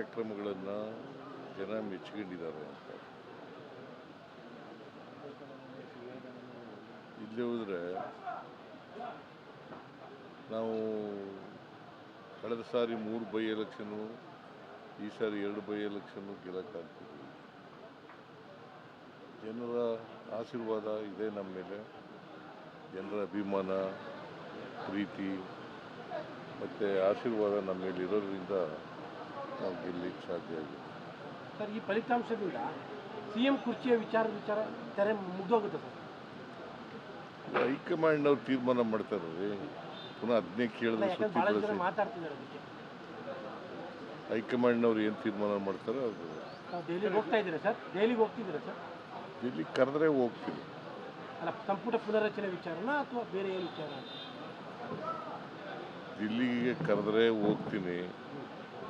ಕಾರ್ಯಕ್ರಮಗಳನ್ನು ಜನ ಮೆಚ್ಚಿಕೊಂಡಿದ್ದಾರೆ ಅಂತ. ಇಲ್ಲಿ ಹೋದರೆ ನಾವು ಕಳೆದ ಸಾರಿ 3 ಬೈ ಎಲೆಕ್ಷನ್ನು, ಈ ಸಾರಿ 2 ಬೈ ಎಲೆಕ್ಷನ್ನು ಗೆಲ್ಲಕ್ಕಾಗ್ತಿದ್ವಿ. ಜನರ ಆಶೀರ್ವಾದ ಇದೆ ನಮ್ಮ ಮೇಲೆ, ಜನರ ಅಭಿಮಾನ, ಪ್ರೀತಿ ಮತ್ತು ಆಶೀರ್ವಾದ ನಮ್ಮ ಮೇಲೆ ಇರೋದ್ರಿಂದ ನಾವು ಗೆಲ್ಲಲಿಕ್ಕೆ ಸಾಧ್ಯ ಆಗಿದೆ. ಸರ್, ಈ ಫಲಿತಾಂಶದಿಂದ CM ಕುರ್ಚಿಯ ವಿಚಾರ ತೆರೆ ಮುಗ್ದೋಗುತ್ತೆ ಸರ್? ಹೈಕಮಾಂಡ್ನವ್ರು ತೀರ್ಮಾನ ಮಾಡ್ತಾರೆ ರೀ. ಪುನಃ ಅದನ್ನೇ ಕೇಳಿದ್ರೆ ಸುತ್ತಿ ಮಾತಾಡ್ತಿದ್ದಾರೆ. ಅದಕ್ಕೆ ಹೈಕಮಾಂಡ್ನವ್ರು ಏನು ತೀರ್ಮಾನ ಮಾಡ್ತಾರೆ ಅದು. ದೆಹಲಿಗೆ ಹೋಗ್ತಾ ಇದ್ದೀರಾ ಸರ್? ದೆಹಲಿಗೆ ಹೋಗ್ತಿದ್ದೀರಾ ಸರ್? ಇಲ್ಲಿ ಕರೆದ್ರೆ ಹೋಗ್ತೀನಿ. ಅಲ್ಲ, ಸಂಪುಟ ಪುನರಚನೆ ವಿಚಾರನ ಅಥವಾ ಬೇರೆ ಏನು ವಿಚಾರ? ದಿಲ್ಲಿಗೆ ಕರೆದ್ರೆ ಹೋಗ್ತೀನಿ.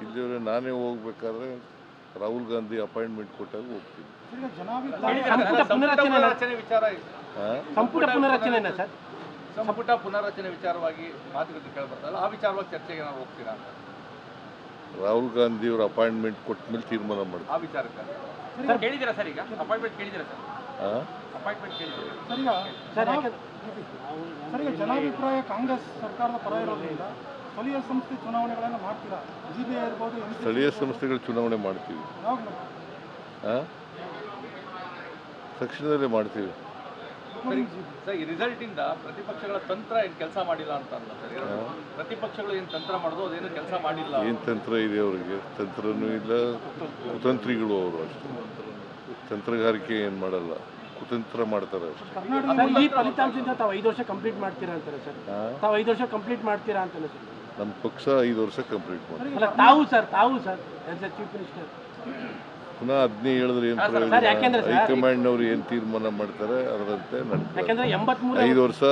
ಇಲ್ಲಿವರೆ ನಾನೇ ಹೋಗ್ಬೇಕಾದ್ರೆ ರಾಹುಲ್ ಗಾಂಧಿ ಅಪಾಯಿಂಟ್ಮೆಂಟ್ ಕೊಟ್ಟಾಗ ಹೋಗ್ತೀನಿ. ಸಂಪುಟ ಪುನರಚನೆ ಸರ್? ಸಂಪುಟ ಪುನರಚನೆ ವಿಚಾರವಾಗಿ ಮಾತುಕತೆ ಕೇಳಬರ್ತಲ್ಲ, ಆ ವಿಚಾರವಾಗಿ ಚರ್ಚೆಗೆ ನಾವು ಹೋಗ್ತೀರಾ ಅಂತ? ರಾಹುಲ್ ಗಾಂಧಿ ಅವರು ಅಪಾಯಿಂಟ್ಮೆಂಟ್ ಕೊಟ್ಟ ಮೇಲೆ ತೀರ್ಮಾನ ಮಾಡ್ತಾರೆ. ಆ ವಿಚಾರಕ್ಕೆ ಕೇಳಿದ್ದೀರಾ ಸರ್? ಈಗ ಅಪಾಯಿಂಟ್ಮೆಂಟ್ ಕೇಳಿದ್ದೀರಾ ಸರ್? ಅಪಾಯಿಂಟ್ಮೆಂಟ್ ಕೇಳಿದ್ದೀರಾ ಸರ್? ಈಗ ಜನಾಭಿಪ್ರಾಯ ಕಾಂಗ್ರೆಸ್ ಸರ್ಕಾರದ ಪರ ಇರೋದ್ರಿಂದ ಸ್ಥಳೀಯ ಸಂಸ್ಥೆ ಚುನಾವಣೆಗಳನ್ನು ಮಾಡ್ತೀರಾ? GBI ಇರ್ಬೋದು, ಸ್ಥಳೀಯ ಸಂಸ್ಥೆಗಳ ಚುನಾವಣೆ ಮಾಡ್ತೀವಿ. ತಕ್ಷಣದಲ್ಲೇ ಮಾಡ್ತೀವಿ. ಸರ್, ಈ ರಿಸಲ್ಟ್ ಇಂದ ಪ್ರತಿಪಕ್ಷಗಳ ತಂತ್ರ ಏನು ಕೆಲಸ ಮಾಡಿಲ್ಲ ಅಂತ ಅಲ್ಲ ಸರ್? ಪ್ರತಿಪಕ್ಷಗಳು ಏನು ತಂತ್ರ ಮಾಡೋದು ಅದೇನು ಕೆಲಸ ಮಾಡಿಲ್ಲ. ಏನು ತಂತ್ರ ಇದೆ ಅವರಿಗೆ? ತಂತ್ರನೂ ಇಲ್ಲ, ಕುತಂತ್ರಿಗಳು ಅವರು ಅಷ್ಟೇ. ತಂತ್ರಗಾರಿಕೆ ಏನು ಮಾಡಲ್ಲ, ಕುತಂತ್ರ ಮಾಡ್ತಾರೆ ಅಷ್ಟೇ. ಈ ಫಲಿತಾಂಶದಿಂದ ತಾವು 5 ವರ್ಷ ಕಂಪ್ಲೀಟ್ ಮಾಡ್ತೀರಾ ಅಂತಾರೆ ಸರ್? ತಾವು 5 ವರ್ಷ ಕಂಪ್ಲೀಟ್ ಮಾಡ್ತೀರಾ ಅಂತಾನೆ ಸರ್? ನಮ್ಮ ಪಕ್ಷ 5 ವರ್ಷ ಕಂಪ್ಲೀಟ್ ಮಾಡ್ತೀವಿ. ಅಲ್ಲ, ತಾವು sir as A chief minister ಪುನಃ ಅದನ್ನೇ ಹೇಳಿದ್ರೆ ಏನು ಪ್ರಯೋಜನ? ಹೈಕಮಾಂಡ್ನವ್ರು ಏನು ತೀರ್ಮಾನ ಮಾಡ್ತಾರೆ ಅದರಂತೆ ಯಾಕಂದ್ರೆ 5 ವರ್ಷ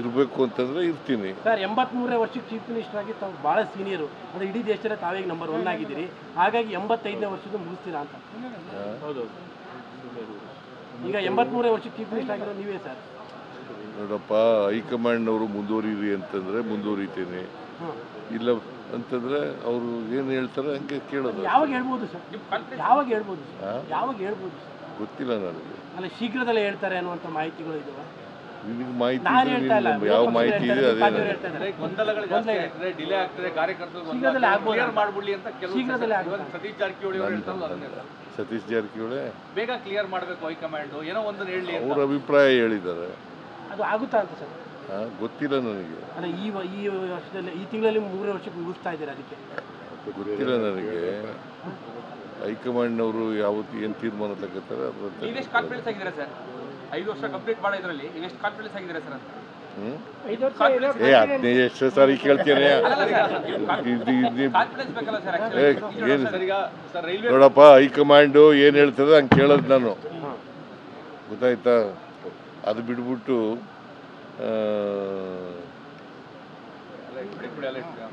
ಇರಬೇಕು ಅಂತಂದ್ರೆ ಇರ್ತೀನಿ ಸರ್. 83ನೇ ವರ್ಷಕ್ಕೆ ಚೀಫ್ ಮಿನಿಸ್ಟರ್ ಆಗಿ ತಾವು ಭಾಳ ಸೀನಿಯರು, ಅಂದರೆ ಇಡೀ ದೇಶದಲ್ಲಿ ತಾವೇ ನಂಬರ್ 1 ಆಗಿದ್ದೀರಿ. ಹಾಗಾಗಿ 85ನೇ ವರ್ಷದ ಮುಗಿಸ್ತೀರಾ ಅಂತ? ಹೌದು. ಈಗ 83ನೇ ವರ್ಷಕ್ಕೆ ಚೀಫ್ ಮಿನಿಸ್ಟರ್ ಆಗಿರೋ ನೀವೇ ಸರ್. ನೋಡಪ್ಪ, ಹೈಕಮಾಂಡ್ನವರು ಮುಂದುವರಿರಿ ಅಂತಂದ್ರೆ ಮುಂದುವರಿತೀನಿ, ಇಲ್ಲ ಅಂತಂದ್ರೆ ಅವರು ಏನು ಹೇಳ್ತಾರೆ ಹಂಗೆ ಕೇಳೋದು. ಯಾವಾಗ ಹೇಳ್ಬೋದು ಸರ್? ಯಾವಾಗ ಹೇಳ್ಬೋದು ಸರ್? ಗೊತ್ತಿಲ್ಲ ನನಗೆ. ಅಲ್ಲ, ಶೀಘ್ರದಲ್ಲೇ ಹೇಳ್ತಾರೆ ಅನ್ನುವಂಥ ಮಾಹಿತಿಗಳು ಇದಾವೆ. ನಿಮಗೆ ಮಾಹಿತಿ ಯಾವ ಮಾಹಿತಿ ಇದೆ ಅದೇ ಗೊಂದಲಗಳು ಜಾಸ್ತಿ ಆಗ್ತದೆ, ಡಿಲೇ ಆಗ್ತದೆ, ಕಾರ್ಯಕರ್ತರು ಕ್ಲಿಯರ್ ಮಾಡ್ಬಿಡ್ಲಿ ಅಂತ ಸತೀಶ್ ಜಾರಕಿಹೊಳಿ ಅವರು ಹೇಳ್ತಾರಲ್ಲ ಅದನ್ನೇ ಸರ್. ಸತೀಶ್ ಜಾರಕಿಹೊಳಿ ಬೇಗ ಕ್ಲಿಯರ್ ಮಾಡಬೇಕು ಹೈಕಮಾಂಡ್, ಏನೋ ಒಂದು ಹೇಳಿ ಅವ್ರ ಅಭಿಪ್ರಾಯ ಹೇಳಿದ್ದಾರೆ. ಅದು ಆಗುತ್ತಾ ಅಂತ ಸರ್? ಗೊತ್ತಿಲ್ಲ ನನಗೆ. ಅಲ್ಲ, ಈ ವರ್ಷದಲ್ಲಿ ಈ ತಿಂಗಳಲ್ಲಿ 3 ವರ್ಷಕ್ಕೆ ಮುಗಿಸ್ತಾ ಇದ್ದಾರೆ, ಅದಕ್ಕೆ ಗೊತ್ತಿಲ್ಲ ನನಗೆ. ಹೈಕಮಾಂಡ್ನವರು ಯಾವತ್ತು ಏನು ತೀರ್ಮಾನ ತಗೋತಾರೆ ಅದ್ರ ನೀವೆಷ್ಟು ಕಾನ್ಫಿಡೆನ್ಸ್ ಆಗಿದ್ದೀರಾ ಸರ್? 5 ವರ್ಷ ಕಂಪ್ಲೀಟ್ ಮಾಡೋ ಇದರಲ್ಲಿ ನೀವೆಷ್ಟು ಕಾನ್ಫಿಡೆನ್ಸ್ ಆಗಿದ್ದೀರಾ ಸರ್ ಅಂತ? ಎಷ್ಟು ಸಾರಿ ಕೇಳ್ತೇನೆ. ನೋಡಪ್ಪ, ಹೈಕಮಾಂಡು ಏನು ಹೇಳ್ತದೆ ಹಂಗೆ ಕೇಳೋದು ನಾನು, ಗೊತ್ತಾಯ್ತಾ? ಅದು ಬಿಟ್ಬಿಟ್ಟು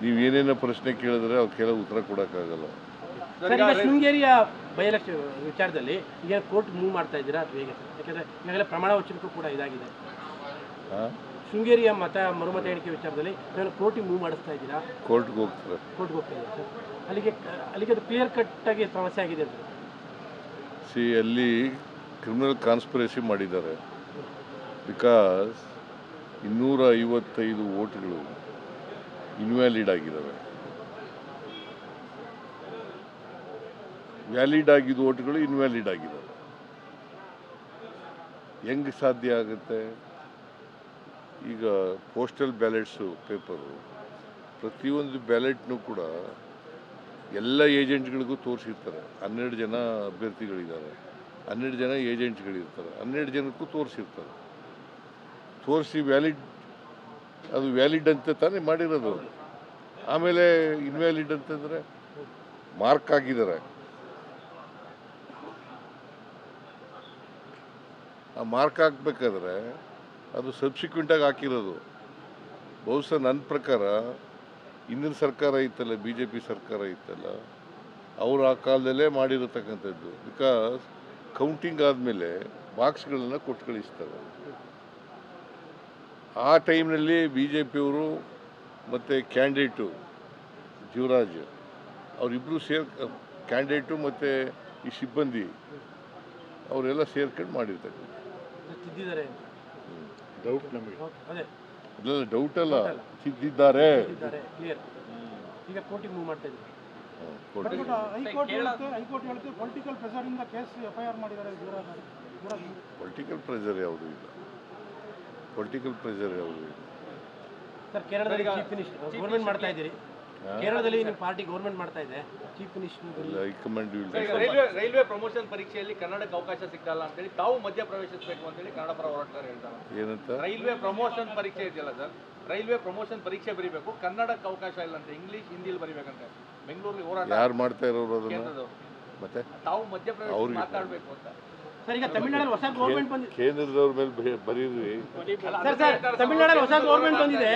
ನೀವೇನೇನೋ ಪ್ರಶ್ನೆ ಕೇಳಿದ್ರೆ ಅವಕ್ಕೆಲ್ಲ ಉತ್ತರ ಕೊಡೋಕ್ಕಾಗಲ್ಲ. ಶೃಂಗೇರಿಯ ಬೈ ಎಲೆಕ್ಷನ್ ವಿಚಾರದಲ್ಲಿ ಈಗ ಕೋರ್ಟ್ ಮೂವ್ ಮಾಡ್ತಾ ಇದ್ದೀರಾ ಅಥವಾ ಹೇಗೆ ಸರ್? ಯಾಕಂದರೆ ಈಗಾಗಲೇ ಪ್ರಮಾಣ ವಚನಕ್ಕೂ ಕೂಡ ಇದಾಗಿದೆ. ಶೃಂಗೇರಿಯ ಮರುಮತ ಎಣಿಕೆ ವಿಚಾರದಲ್ಲಿ ಕೋರ್ಟಿಗೆ ಮೂವ್ ಮಾಡಿಸ್ತಾ ಇದ್ದೀರಾ? ಕೋರ್ಟ್ಗೆ ಹೋಗ್ತಾರೆ ಸರ್. ಅಲ್ಲಿಗೆ ಅದು ಕ್ಲಿಯರ್ ಕಟ್ ಆಗಿ ಸಮಸ್ಯೆ ಆಗಿದೆ ಸರ್. ಅಲ್ಲಿ ಕ್ರಿಮಿನಲ್ ಕಾನ್ಸ್ಪಿರಸಿ ಮಾಡಿದ್ದಾರೆ. ಬಿಕಾಸ್ 255 ವೋಟ್ಗಳು ಇನ್ವ್ಯಾಲಿಡ್ ಆಗಿದ್ದಾವೆ. ವ್ಯಾಲಿಡ್ ಆಗಿದ್ದ ವೋಟ್ಗಳು ಇನ್ವ್ಯಾಲಿಡ್ ಆಗಿದ್ದಾವೆ. ಹೆಂಗೆ ಸಾಧ್ಯ ಆಗುತ್ತೆ? ಈಗ ಪೋಸ್ಟಲ್ ಬ್ಯಾಲೆಟ್ಸು ಪೇಪರು, ಪ್ರತಿಯೊಂದು ಬ್ಯಾಲೆಟ್ನೂ ಕೂಡ ಎಲ್ಲ ಏಜೆಂಟ್ಗಳಿಗೂ ತೋರಿಸಿರ್ತಾರೆ. 12 ಜನ ಅಭ್ಯರ್ಥಿಗಳಿದ್ದಾರೆ, 12 ಜನ ಏಜೆಂಟ್ಗಳಿರ್ತಾರೆ, 12 ಜನಕ್ಕೂ ತೋರಿಸಿರ್ತಾರೆ. ತೋರಿಸಿ ಅದು ವ್ಯಾಲಿಡ್ ಅಂತ ತಾನೇ ಮಾಡಿರೋದು. ಆಮೇಲೆ ಇನ್ವ್ಯಾಲಿಡ್ ಅಂತಂದರೆ ಮಾರ್ಕ್ ಆಗಿದ್ದಾರೆ. ಆ ಮಾರ್ಕ್ ಹಾಕ್ಬೇಕಾದ್ರೆ ಅದು ಸಬ್ಸಿಕ್ವೆಂಟಾಗಿ ಹಾಕಿರೋದು. ಬಹುಶಃ ನನ್ನ ಪ್ರಕಾರ ಹಿಂದಿನ ಸರ್ಕಾರ ಇತ್ತಲ್ಲ, BJP ಸರ್ಕಾರ ಇತ್ತಲ್ಲ, ಅವರು ಆ ಕಾಲದಲ್ಲೇ ಮಾಡಿರತಕ್ಕಂಥದ್ದು. ಬಿಕಾಸ್ ಕೌಂಟಿಂಗ್ ಆದಮೇಲೆ ಬಾಕ್ಸ್ಗಳನ್ನು ಕೊಟ್ಟು ಕಳಿಸ್ತಾರೆ. ಆ ಟೈಮ್ನಲ್ಲಿ BJP ಅವರು ಮತ್ತು ಕ್ಯಾಂಡಿಡೇಟು ಜೀವರಾಜ್ ಅವರಿಬ್ಬರು ಕ್ಯಾಂಡಿಡೇಟು ಮತ್ತು ಈ ಸಿಬ್ಬಂದಿ ಅವರೆಲ್ಲ ಸೇರ್ಕೊಂಡು ಮಾಡಿರ್ತಕ್ಕಂಥ ತಿದ್ದಿದ್ದಾರೆ ಅಂತ. ಡೌಟ್ ನಮಗೆ ಅದೇ ಅದೆಲ್ಲ ಡೌಟ್ ಅಲ್ಲ, ತಿದ್ದಿದ್ದಾರೆ. ಕ್ಲಿಯರ್. ಈಗ ಕೋರ್ಟಿಗೆ ಮೂವ್ ಮಾಡ್ತಾ ಇದ್ದಾರೆ. ಹೈಕೋರ್ಟ್ ಹೇಳುತ್ತೆ ಪೊಲಿಟಿಕಲ್ ಪ್ರೆಷರ್ ಇಂದ ಕೇಸ್ FIR ಮಾಡಿದ್ದಾರೆ. ಪೊಲಿಟಿಕಲ್ ಪ್ರೆಷರ್ ಯಾವುದೂ ಇಲ್ಲ, ಪೊಲಿಟಿಕಲ್ ಪ್ರೆಷರ್ ಯಾವುದೂ ಇಲ್ಲ. ಸರ್, ಕೇರಳದಲ್ಲಿ ಚೀಫ್ ಮಿನಿಸ್ಟರ್ ಗೌರ್ಮೆಂಟ್ ಮಾಡ್ತಾ ಇದ್ದೀರಿ. ಕೇರಳದಲ್ಲಿ ನಿಮ್ಮ ಪಾರ್ಟಿ ಗೌರ್ಮೆಂಟ್ ಮಾಡ್ತಾ ಇದೆ. Chief minister high command railway promotion ಪರೀಕ್ಷೆಯಲ್ಲಿ ಕನ್ನಡಕ್ಕೆ ಅವಕಾಶ ಸಿಕ್ಕಲ್ಲ ಅಂತೇಳಿ ತಾವು ಮಧ್ಯ ಪ್ರವೇಶಿಸಬೇಕು ಅಂತೇಳಿ ಕನ್ನಡ ಪರ ಹೋರಾಟಗಾರರು ಹೇಳ್ತಾರೆ. ಏನಂತ? ರೈಲ್ವೆ ಪ್ರಮೋಷನ್ ಪರೀಕ್ಷೆ ಇದೆಯಲ್ಲ ಸರ್, ರೈಲ್ವೆ ಪ್ರಮೋಷನ್ ಪರೀಕ್ಷೆ ಬರೀಬೇಕು, ಕನ್ನಡಕ್ಕೆ ಅವಕಾಶ ಇಲ್ಲ ಅಂತ, ಇಂಗ್ಲಿಷ್ ಹಿಂದಿಲಿ ಬರೀಬೇಕಂತೆ. ಬೆಂಗಳೂರಲ್ಲಿ ಹೋರಾಟ ಯಾರು ಮಾಡ್ತಾ ಇರೋರು ಅದನ್ನು? ಕೇಂದ್ರದವರು. ಮತ್ತೆ ತಾವು ಮಧ್ಯ ಪ್ರವೇಶ ಅವ್ರಿಗೆ ಮಾತಾಡಬೇಕು ಅಂತ. ಸರ್, ಈಗ ತಮಿಳುನಾಡಲ್ಲಿ ಹೊಸ ಗೌರ್ಮೆಂಟ್ ಬಂದಿದೆ. ಕೇಂದ್ರದವ್ರ ಮೇಲೆ ಬರೀರಿ. ಸರ್, ತಮಿಳುನಾಡಲ್ಲಿ ಹೊಸ ಗೌರ್ಮೆಂಟ್ ಬಂದಿದೆ.